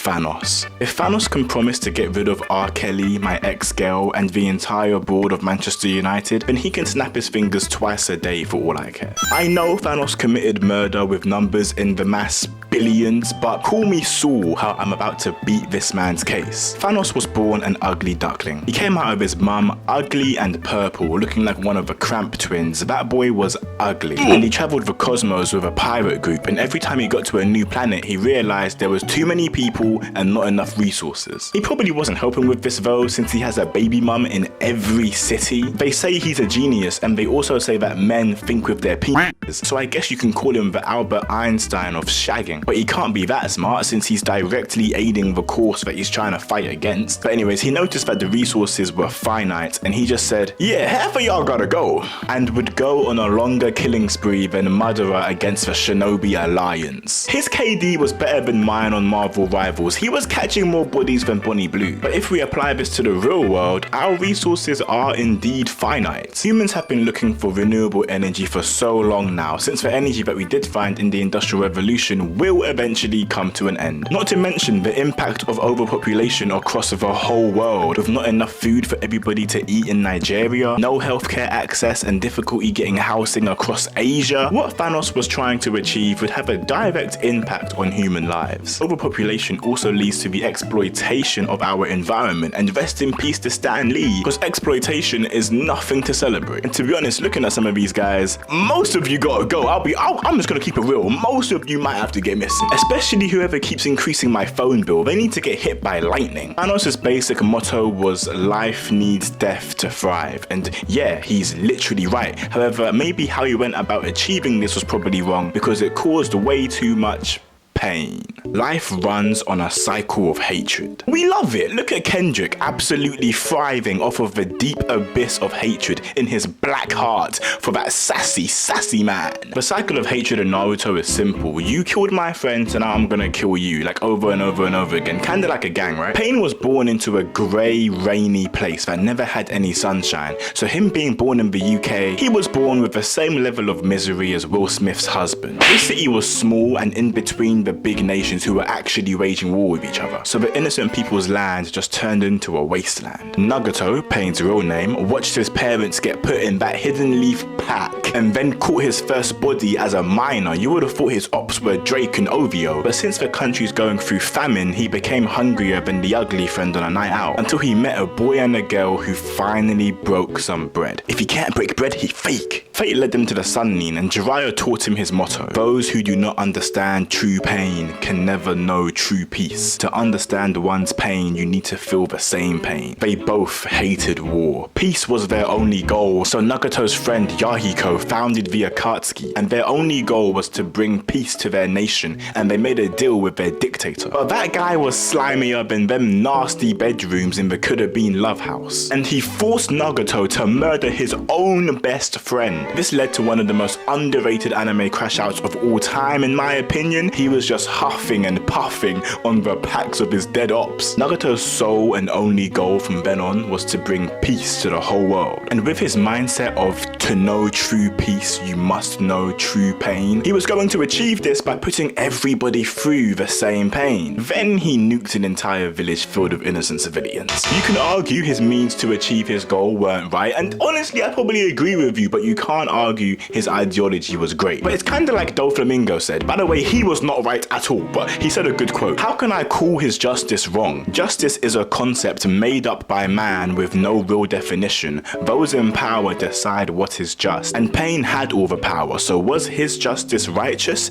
Thanos. If Thanos can promise to get rid of rlly, my ex-girl, and the entire board of Manchester United, then he can snap his fingers twice a day for all I care. I know Thanos committed murder with numbers in the mass billions, but call me Saul how I'm about to beat this man's case. Thanos was born an ugly duckling. He came out of his mum ugly and purple, looking like one of the Cramp twins. That boy was ugly. And he travelled the cosmos with a pirate group, and every time he got to a new planet, he realised there was too many people and not enough resources. He probably wasn't helping with this though, since he has a baby mum in every city. They say he's a genius, and they also say that men think with their penises, so I guess you can call him the Albert Einstein of shagging. But he can't be that smart since he's directly aiding the course that he's trying to fight against. But anyways, he noticed that the resources were finite, and he just said, yeah, half of y'all gotta go, and would go on a longer killing spree than Madara against the Shinobi Alliance. His KD was better than mine on Marvel Rivals. He was catching more bodies than Bonnie Blue. But if we apply this to the real world, our resources are indeed finite. Humans have been looking for renewable energy for so long now, since the energy that we did find in the Industrial Revolution will eventually come to an end. Not to mention the impact of overpopulation across the whole world, with not enough food for everybody to eat in Nigeria, no healthcare access, and difficulty getting housing across Asia. What Thanos was trying to achieve would have a direct impact on human lives. Overpopulation also leads to the exploitation of our environment, and rest in peace to Stan Lee, because exploitation is nothing to celebrate. And to be honest, looking at some of these guys, most of you gotta go. I'm just gonna keep it real. Most of you might have to get missing, especially whoever keeps increasing my phone bill. They need to get hit by lightning. Thanos' basic motto was life needs death to thrive, and yeah, he's literally right. However, maybe how he went about achieving this was probably wrong, because it caused way too much pain. Life runs on a cycle of hatred. We love it. Look at Kendrick absolutely thriving off of the deep abyss of hatred in his black heart for that sassy man. The cycle of hatred in Naruto is simple. You killed my friend, so now I'm gonna kill you, like over and over and over again. Kinda like a gang, right? Pain was born into a grey, rainy place that never had any sunshine. So him being born in the UK, he was born with the same level of misery as Will Smith's husband. This city was small and in between the big nations who were actually waging war with each other. So the innocent people's land just turned into a wasteland. Nagato, Pain's real name, watched his parents get put in that hidden leaf pack and then caught his first body as a minor. You would have thought his ops were Drake and OVO, but since the country's going through famine, he became hungrier than the ugly friend on a night out, until he met a boy and a girl who finally broke some bread. If he can't break bread, he fake. Fate led him to the Sunning, and Jiraiya taught him his motto: those who do not understand true pain can never know true peace. To understand one's pain, you need to feel the same pain. They both hated war. Peace was their only goal, so Nagato's friend Yahiko founded the Akatsuki, and their only goal was to bring peace to their nation, and they made a deal with their dictator. But that guy was slimier than them nasty bedrooms in the could-have-been love house, and he forced Nagato to murder his own best friend. This led to one of the most underrated anime crash outs of all time, in my opinion. He was just huffing and puffing on the packs of his dead ops. Nagato's sole and only goal from then on was to bring peace to the whole world. And with his mindset of to know true peace, you must know true pain, he was going to achieve this by putting everybody through the same pain. Then he nuked an entire village filled with innocent civilians. You can argue his means to achieve his goal weren't right, and honestly I probably agree with you, but you can't argue his ideology was great. But it's kinda like Doflamingo said. By the way, he was not right at all, but he said a good quote: how can I call his justice wrong? Justice is a concept made up by man with no real definition. Those in power decide what is just, and Pain had all the power, so was his justice righteous?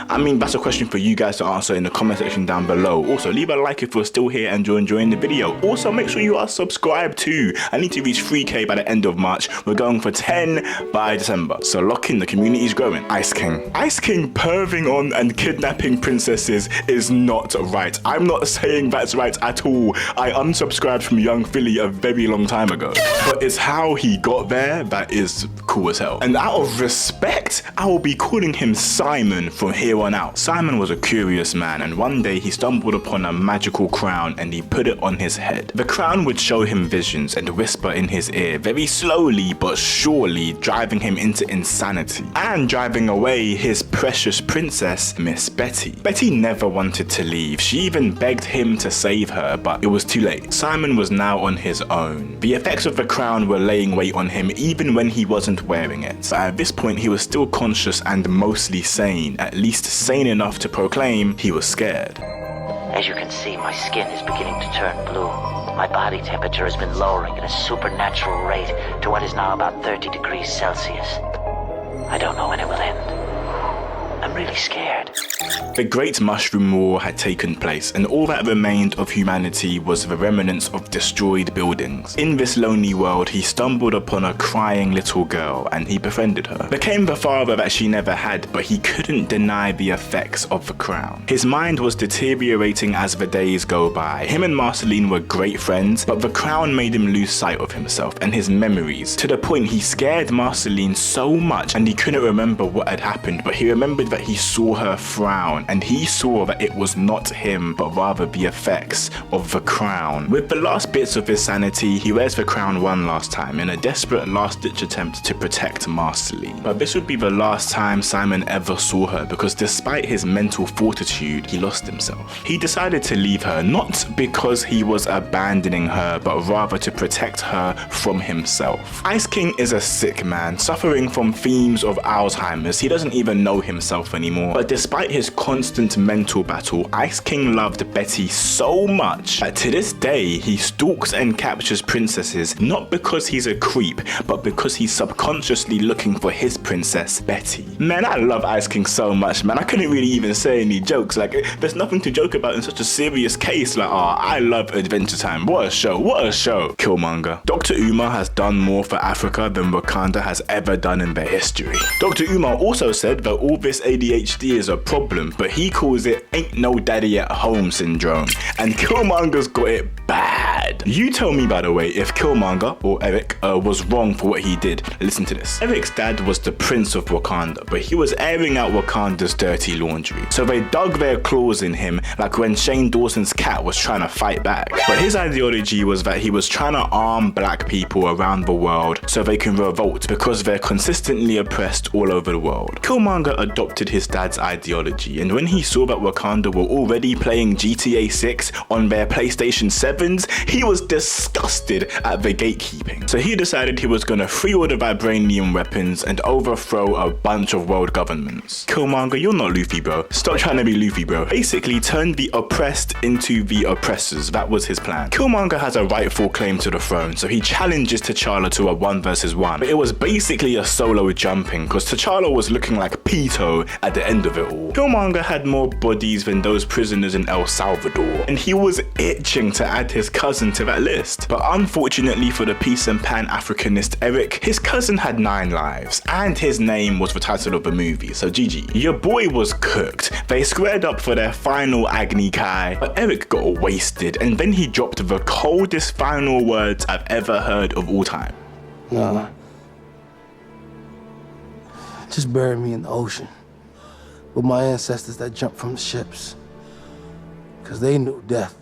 I mean, that's a question for you guys to answer in the comment section down below. Also, leave a like if you're still here and you're enjoying the video. Also, make sure you are subscribed too. I need to reach 3K by the end of March. We're going for 10 by December, so lock in, the community is growing. Ice King perving on and kidnapping princesses is not right. I'm not saying that's right at all. I unsubscribed from Young Philly a very long time ago, but it's how he got there that is cool as hell. And out of respect, I will be calling him Simon from here on out. Simon was a curious man, and one day he stumbled upon a magical crown and he put it on his head. The crown would show him visions and whisper in his ear, very slowly but surely, driving him into insanity and driving away his precious princess, Miss Betty. Betty. Betty never wanted to leave. She even begged him to save her, but it was too late. Simon was now on his own. The effects of the crown were laying weight on him even when he wasn't wearing it. But at this point, he was still conscious and mostly sane, at least sane enough to proclaim he was scared. As you can see, my skin is beginning to turn blue. My body temperature has been lowering at a supernatural rate to what is now about 30 degrees Celsius. I don't know when it will end. I'm really scared. The Great Mushroom War had taken place, and all that remained of humanity was the remnants of destroyed buildings. In this lonely world, he stumbled upon a crying little girl, and he befriended her. Became the father that she never had, but he couldn't deny the effects of the crown. His mind was deteriorating as the days go by. Him and Marceline were great friends, but the crown made him lose sight of himself and his memories, to the point he scared Marceline so much, and he couldn't remember what had happened, but he remembered that he saw her frown, and he saw that it was not him, but rather the effects of the crown. With the last bits of his sanity, he wears the crown one last time in a desperate last-ditch attempt to protect Marceline. But this would be the last time Simon ever saw her, because despite his mental fortitude, he lost himself. He decided to leave her, not because he was abandoning her, but rather to protect her from himself. Ice King is a sick man, suffering from themes of Alzheimer's. He doesn't even know himself anymore. But despite his constant mental battle, Ice King loved Betty so much that to this day he stalks and captures princesses, not because he's a creep, but because he's subconsciously looking for his princess, Betty. Man, I love Ice King so much, man. I couldn't really even say any jokes. Like, there's nothing to joke about in such a serious case. Like, I love Adventure Time. What a show, what a show. Killmonger. Dr. Umar has done more for Africa than Wakanda has ever done in their history. Dr. Umar also said that all this ADHD is a problem, but he calls it ain't no daddy at home syndrome, and Killmonger's got it bad. You tell me, by the way, if Killmonger, or Eric, was wrong for what he did. Listen to this. Eric's dad was the Prince of Wakanda, but he was airing out Wakanda's dirty laundry, so they dug their claws in him like when Shane Dawson's cat was trying to fight back. But his ideology was that he was trying to arm black people around the world so they can revolt because they're consistently oppressed all over the world. Killmonger adopted his dad's ideology, and when he saw that Wakanda were already playing GTA 6 on their PlayStation 7s, he was disgusted at the gatekeeping. So he decided he was gonna free all the vibranium weapons and overthrow a bunch of world governments. Killmonger, you're not Luffy, bro. Stop trying to be Luffy, bro. Basically turned the oppressed into the oppressors. That was his plan. Killmonger has a rightful claim to the throne, so he challenges T'Challa to a 1 versus 1. But it was basically a solo jumping, because T'Challa was looking like Pito at the end of it all. Killmonger had more bodies than those prisoners in El Salvador, and he was itching to add his cousin to that list. But unfortunately for the peace and pan-Africanist Eric, his cousin had 9 lives, and his name was the title of the movie, so GG. Your boy was cooked. They squared up for their final Agni Kai, but Eric got wasted, and then he dropped the coldest final words I've ever heard of all time. Nah. Just bury me in the ocean with my ancestors that jumped from the ships, because they knew death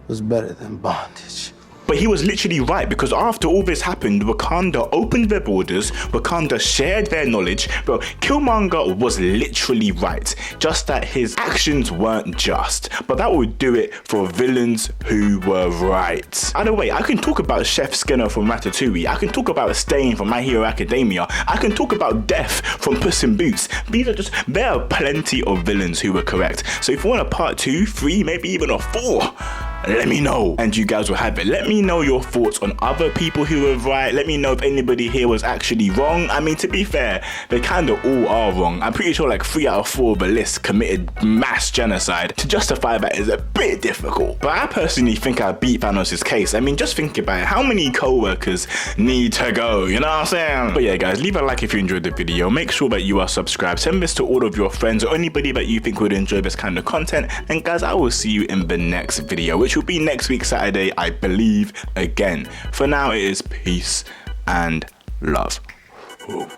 was better than bondage. But he was literally right, because after all this happened, Wakanda opened their borders, Wakanda shared their knowledge. Bro, Killmonger was literally right, just that his actions weren't just. But that would do it for villains who were right. Either way, I can talk about Chef Skinner from Ratatouille, I can talk about Stain from My Hero Academia, I can talk about Death from Puss in Boots. There are plenty of villains who were correct. So if you want a part 2, 3, maybe even a 4, let me know, and you guys will have it. Let me know your thoughts on other people who were right. Let me know if anybody here was actually wrong. I mean, to be fair, they kind of all are wrong. I'm pretty sure like 3 out of 4 of the list committed mass genocide. To justify that is a bit difficult, but I personally think I beat Thanos' case. I mean, just think about it. How many co-workers need to go? You know what I'm saying? But yeah, guys, leave a like if you enjoyed the video. Make sure that you are subscribed. Send this to all of your friends or anybody that you think would enjoy this kind of content. And guys, I will see you in the next video, which will be next week Saturday, I believe, again. For now, it is peace and love. Ooh.